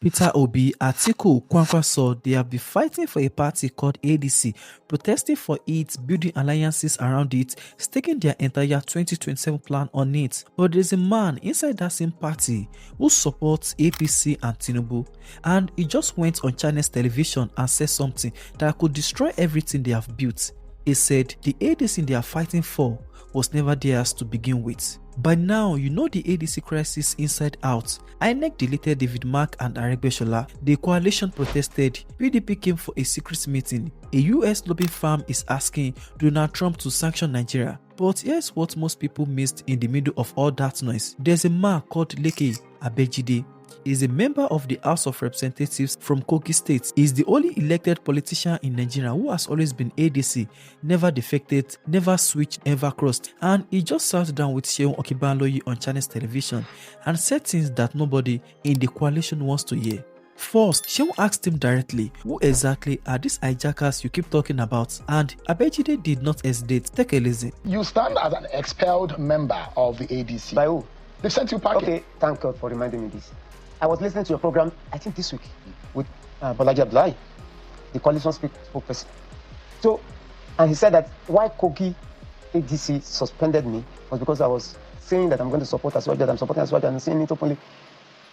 Peter Obi, Atiku, Kwankwaso, they have been fighting for a party called ADC, protesting for it, building alliances around it, staking their entire 2027 plan on it. But there's a man inside that same party who supports APC and Tinubu, and he just went on Chinese television and said something that could destroy everything they have built. He said the ADC they are fighting for was never theirs to begin with. By now, you know the ADC crisis inside out. INEC deleted David Mark and Aregbesola. The coalition protested. PDP came for a secret meeting. A US lobbying firm is asking Donald Trump to sanction Nigeria. But here's what most people missed in the middle of all that noise. There's a man called Leke Abejide. He is a member of the House of Representatives from Kogi State. He is the only elected politician in Nigeria who has always been ADC, never defected, never switched, ever crossed. And he just sat down with Seun Okinbanloye on Chinese television and said things that nobody in the coalition wants to hear. First, Seun asked him directly, who exactly are these hijackers you keep talking about? And Abejide did not hesitate. Take a listen. You stand as an expelled member of the ADC. By who? They've sent you packing. Okay, thank God for reminding me this. I was listening to your program, I think this week, with Bolaji Abdullahi, the coalition spokesperson. So, and he said that why Kogi ADC suspended me was because I was saying that I'm going to support Aswaju, that I'm supporting Aswaju, and saying it openly.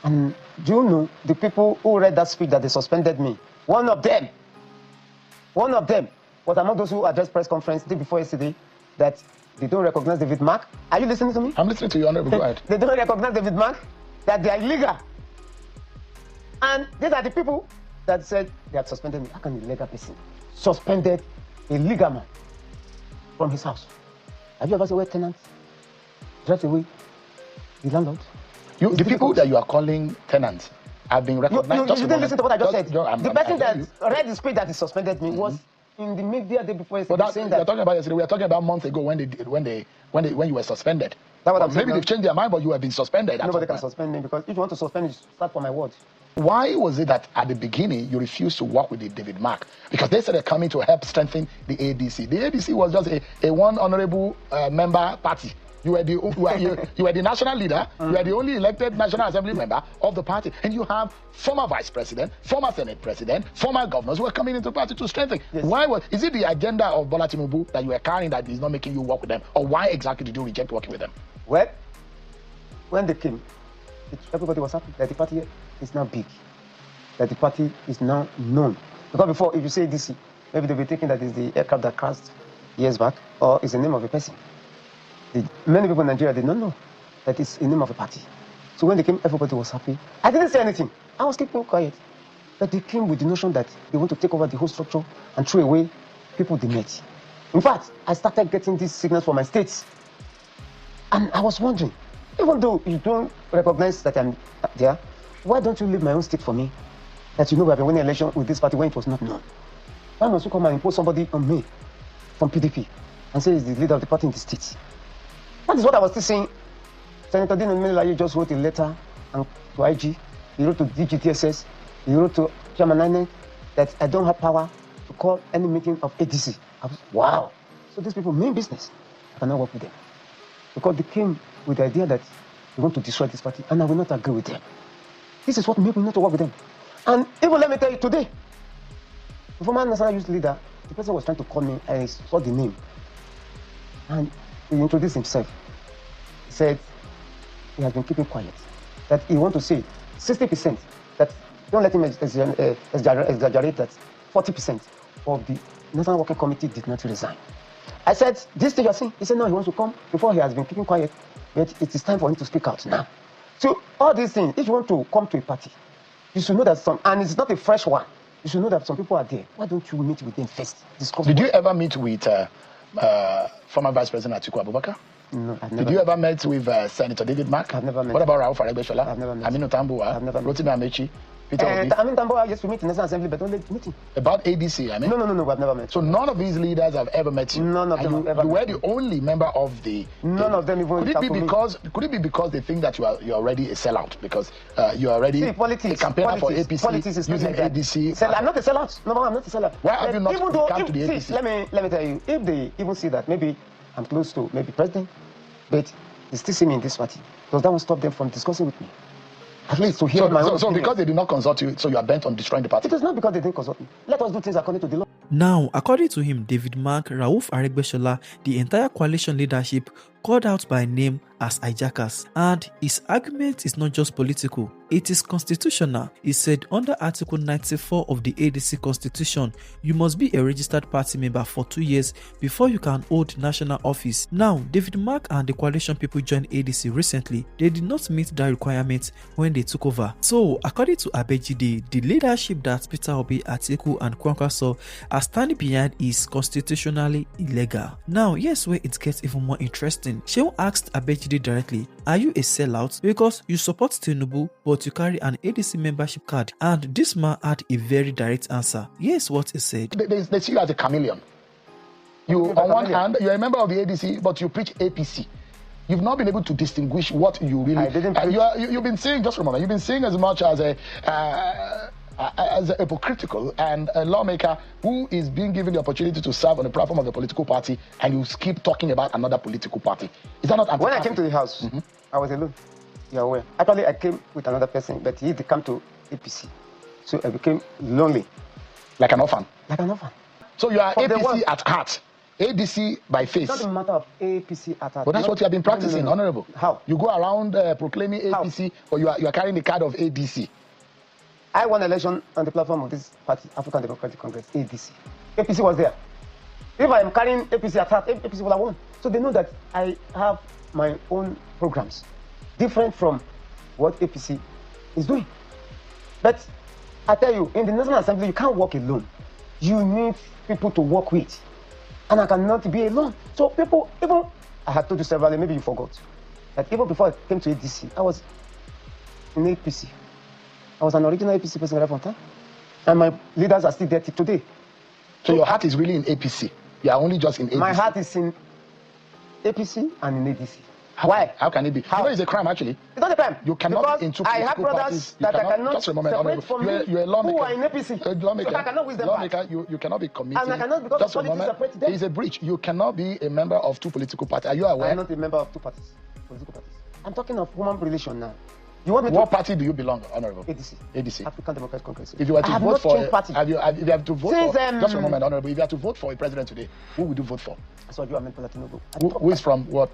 And do you know the people who read that speech that they suspended me? One of them was among those who addressed press conference the day before yesterday that they don't recognize David Mark. Are you listening to me? I'm listening to you, Honorable. Go ahead. They don't recognize David Mark, that they are illegal. And these are the people that said they have suspended me. How can a legal person suspended a legal man from his house? Have you ever seen where tenants drive away the landlord? The people that you are calling tenants have been recognized. You didn't listen to what I just said. The person that read the speech that he suspended me was in the media the day before yesterday. Saying that you're talking about yesterday. We are talking about months ago when you were suspended. That's what I'm saying. Maybe they've changed their mind, but you have been suspended. Nobody can suspend me because if you want to suspend me, start for my word. Why was it that at the beginning you refused to work with the David Mark? Because they said they're coming to help strengthen the ADC. The ADC was just a one honorable member party. You were the national leader. You were the only elected National Assembly member of the party. And you have former vice president, former senate president, former governors who are coming into the party to strengthen. Yes. Is it the agenda of Bola Tinubu that you are carrying that is not making you work with them? Or why exactly did you reject working with them? Well, when they came, everybody was happy that the party is now big, that the party is now known. Because before, if you say DC, maybe they'll be thinking that it's the aircraft that crashed years back, or it's the name of a person. Many people in Nigeria did not know that it's the name of a party. So when they came, everybody was happy. I didn't say anything. I was keeping quiet. But they came with the notion that they want to take over the whole structure and throw away people they met. In fact, I started getting these signals from my states. And I was wondering, even though you don't recognize that I'm there, why don't you leave my own state for me? That you know we have been winning election with this party when it was not known. Why must you come and impose somebody on me from PDP and say he's the leader of the party in the state? That is what I was still saying. Senator Dino Melaye just wrote a letter to IG. He wrote to DGTSS. He wrote to Chairman INEC that I don't have power to call any meeting of ADC. I was, wow. So these people mean business. I cannot work with them. Because they came with the idea that they want to destroy this party, and I will not agree with them. This is what made me not to work with them. And even let me tell you today, the former National Youth Leader, the person was trying to call me, and I saw the name. And he introduced himself. He said he has been keeping quiet. That he wants to say 60%, that don't let him exaggerate that 40% of the National Working Committee did not resign. I said, this thing you're saying? He said, no, he wants to come before he has been keeping quiet. But it is time for him to speak out now. So all these things, if you want to come to a party, you should know that and it's not a fresh one, you should know that some people are there. Why don't you meet with them first? Did you ever meet with former Vice President Atiku Abubakar? No, I've never. Did you ever met with Senator David Mark? I've never met. What about Aregbesola? I've never met. Aminu Tambuwa? I've never met. Rotimi Amechi? Peter Obi? Aminu Tambuwa, yes, we meet in the National Assembly, but only meeting. About ADC, I mean? No, I've never met. So none of these leaders have ever met you? None of them have ever met. You were the only member of the... None of them even... Could it be because they think that you're already a sellout? Because you're already a campaigner for APC politics is using like ADC? I'm not a sellout. No, I'm not a sellout. Why have you not come to the APC? See, let me tell you, if they even see that maybe I'm close to maybe president, but they still see me in this party, does that one stop them from discussing with me? at least to hear my own So opinion. because they did not consult you, so you are bent on destroying the party? It is not because they didn't consult me. Let us do things according to the law. Now, according to him, David Mark, Rauf Aregbesola, the entire coalition leadership called out by name as hijackers. And his argument is not just political, it is constitutional. He said under Article 94 of the ADC Constitution, you must be a registered party member for 2 years before you can hold national office. Now, David Mark and the coalition people joined ADC recently. They did not meet that requirement when they took over. So, according to Abejide, the leadership that Peter Obi, Atiku and Kwankwaso are standing behind is constitutionally illegal. Now, here's where it gets even more interesting. Shehu asked Abejide directly, are you a sellout? Because you support Tinubu, but you carry an ADC membership card. And this man had a very direct answer. Here's what he said. They see you as a chameleon. You, on one hand, you're a member of the ADC, but you preach APC. You've not been able to distinguish what you really... I didn't you've been saying, just for a moment, you've been saying as much as a hypocritical and a lawmaker who is being given the opportunity to serve on the platform of the political party, and you keep talking about another political party. Is that not... When I came to the house, I was alone. You're aware. Actually, I came with another person, but he did come to APC. So I became lonely. Like an orphan? Like an orphan. So you are APC at heart, ADC by face. It's not a matter of APC at heart. But that's what you have been practicing, Honorable. How? You go around proclaiming APC, or you are carrying the card of ADC. I won election on the platform of this party, African Democratic Congress, ADC. APC was there. If I am carrying APC at heart, APC will have won. So they know that I have my own programs, different from what APC is doing. But I tell you, in the National Assembly, you can't work alone. You need people to work with. And I cannot be alone. So people, even, I had told you several, maybe you forgot, that even before I came to ADC, I was in APC. I was an original APC person at that point, and my leaders are still there till today. So your heart is really in APC. You are only just in ADC. My heart is in APC and in ADC. Why? How can it be? How? You know, it's a crime, actually. It's not a crime. You cannot be in two I have political brothers parties. that I cannot just a moment, separate from me, you're a lawmaker. who are in APC. A lawmaker. So I cannot wish them lawmaker, back. you cannot be committing. And I cannot, because just the politics separate them. It's a breach. You cannot be a member of two political parties. Are you aware? I'm not a member of two parties, political parties. I'm talking of human relation now. You want me What to... party do you belong, Honorable? ADC. ADC. African Democratic Congress. If you were to vote for... party. If you have to vote Since, for... Just a moment, Honorable. If you have to vote for a president today, who would you vote for? So you are meant for Tinubu. Who is from what?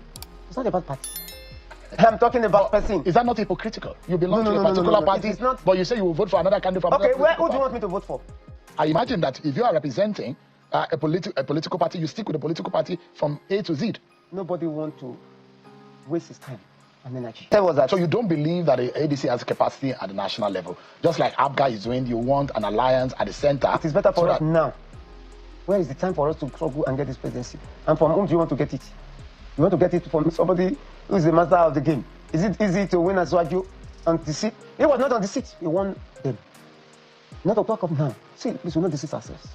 It's not about party. I'm talking about person. Is that not hypocritical? You belong to a No, particular no. party, It is not... but you say you will vote for another candidate from Okay, another who do you party. want me to vote for? I imagine that if you are representing a political party, you stick with the political party from A to Z. Nobody wants to waste his time and energy. Tell us that. So you don't believe that the ADC has capacity at the national level? Just like ABGA is doing, you want an alliance at the center. It is better for us now. Where is the time for us to struggle and get this presidency? And from whom do you want to get it? You want to get it from somebody who is the master of the game. Is it easy to win as Swaju on the seat? He was not on the seat. He won them. Not to talk of now. See, we should not deceive ourselves.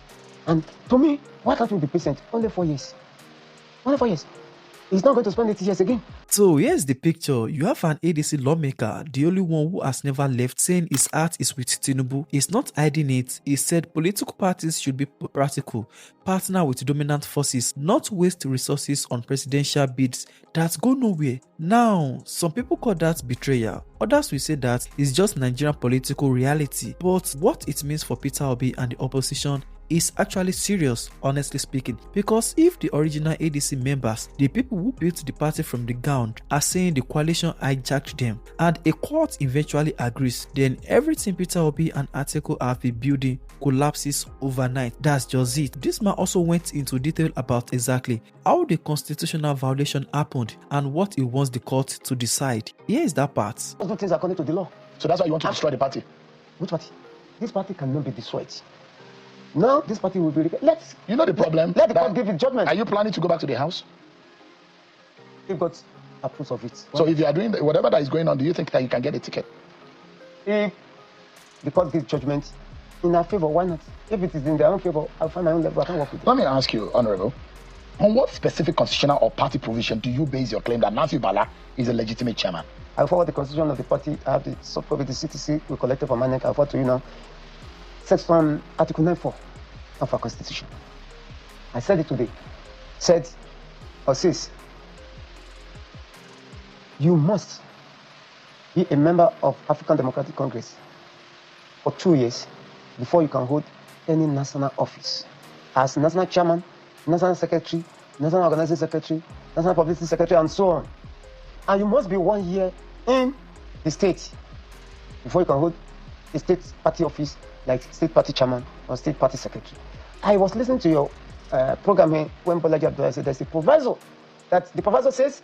And to me, why can't we be patient? Only 4 years. Only 4 years. He's not going to spend 80 years again. So here's the picture. You have an ADC lawmaker, the only one who has never left, saying his heart is with Tinubu. He's not hiding it. He said political parties should be practical, partner with dominant forces, not waste resources on presidential bids that go nowhere. Now, some people call that betrayal. Others will say that it's just Nigerian political reality. But what it means for Peter Obi and the opposition is actually serious, honestly speaking, because if the original ADC members, the people who built the party from the ground, are saying the coalition hijacked them, and a court eventually agrees, then everything Peter Obi and Atiku have been building collapses overnight. That's just it. This man also went into detail about exactly how the constitutional violation happened and what he wants the court to decide. Here is that part. Let's do things according to the law. So that's why you want to destroy the party? Which party? This party cannot be destroyed. Now this party will be... Let's... You know the problem? Let the court give it judgment. Are you planning to go back to the house? If God approves of it. So if you are doing whatever that is going on, do you think that you can get a ticket? If the court gives judgment in our favor, why not? If it is in their own favor, I'll find my own level. I can work with it. Let me ask you, Honorable, on what specific constitutional or party provision do you base your claim that Nancy Bala is a legitimate chairman? I'll forward the constitution of the party. I have the software with the CTC we collected from my neck. I'll forward to you now. Section Article 94 of our Constitution. I said it today. Said or says, you must be a member of African Democratic Congress for 2 years before you can hold any national office. As national chairman, national secretary, national organizing secretary, national publicity secretary, and so on. And you must be 1 year in the state before you can hold a state party office like state party chairman or state party secretary. I was listening to your program here when Bolaji Abdullah said there's a proviso that the proviso says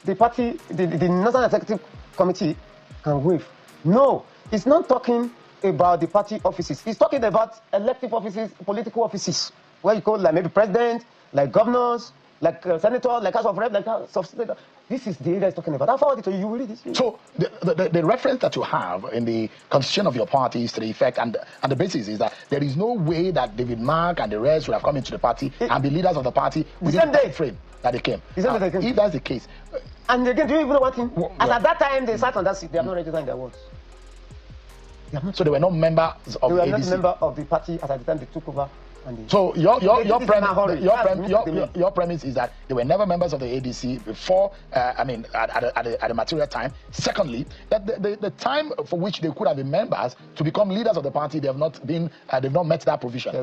the party, the National Executive Committee can waive. No, it's not talking about the party offices. It's talking about elective offices, political offices, where you call like maybe president, like governors, like senator, like House of Rep, like House of State. This is the area it's talking about. I'll forward it to you. You will read this. So the reference that you have in the constitution of your party is to the effect, and the basis is that there is no way that David Mark and the rest would have come into the party and be leaders of the party within the time frame that they came. If that's the case. And again, do you even know what thing? As at that time they sat on that seat, they have not registered in their words. So they were not members of the ADC. They were ADC. not member of the party as at the time they took over. So your premise is that they were never members of the ADC before. At the material time. Secondly, that the time for which they could have been members to become leaders of the party, they have not been. They've not met that provision.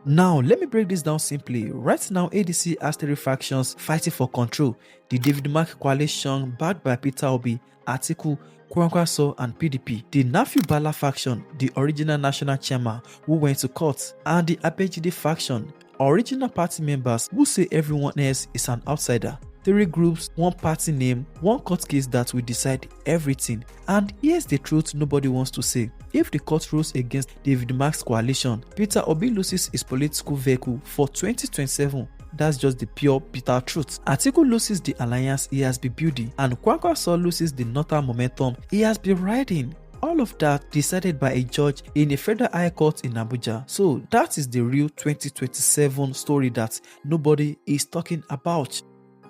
Now, let me break this down simply. Right now, ADC has 3 factions fighting for control. The David Mark coalition, backed by Peter Obi, Atiku, Kwankwaso, and PDP. The Nafi Bala faction, the original national chairman who went to court, and the Abejide faction, original party members who say everyone else is an outsider. 3 groups, 1 party name, 1 court case that will decide everything. And here's the truth nobody wants to say. If the court rules against David Mark's coalition, Peter Obi loses his political vehicle for 2027. That's just the pure bitter truth. Atiku loses the alliance he has been building, and Kwankwaso loses the northern momentum he has been riding. All of that decided by a judge in a federal high court in Abuja. So that is the real 2027 story that nobody is talking about.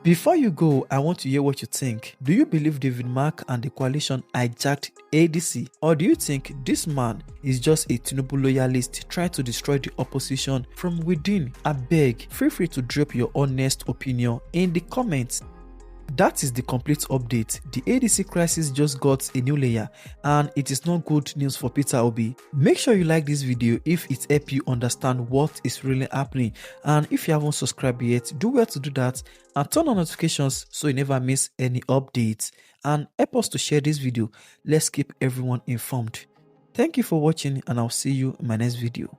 Before you go, I want to hear what you think. Do you believe David Mark and the coalition hijacked ADC? Or do you think this man is just a Tinubu loyalist trying to destroy the opposition from within? I beg, feel free to drop your honest opinion in the comments. That is the complete update. The ADC crisis just got a new layer, and it is not good news for Peter Obi. Make sure you like this video if it helps you understand what is really happening, and if you haven't subscribed yet, do well to do that and turn on notifications so you never miss any updates, and help us to share this video. Let's keep everyone informed. Thank you for watching, and I'll see you in my next video.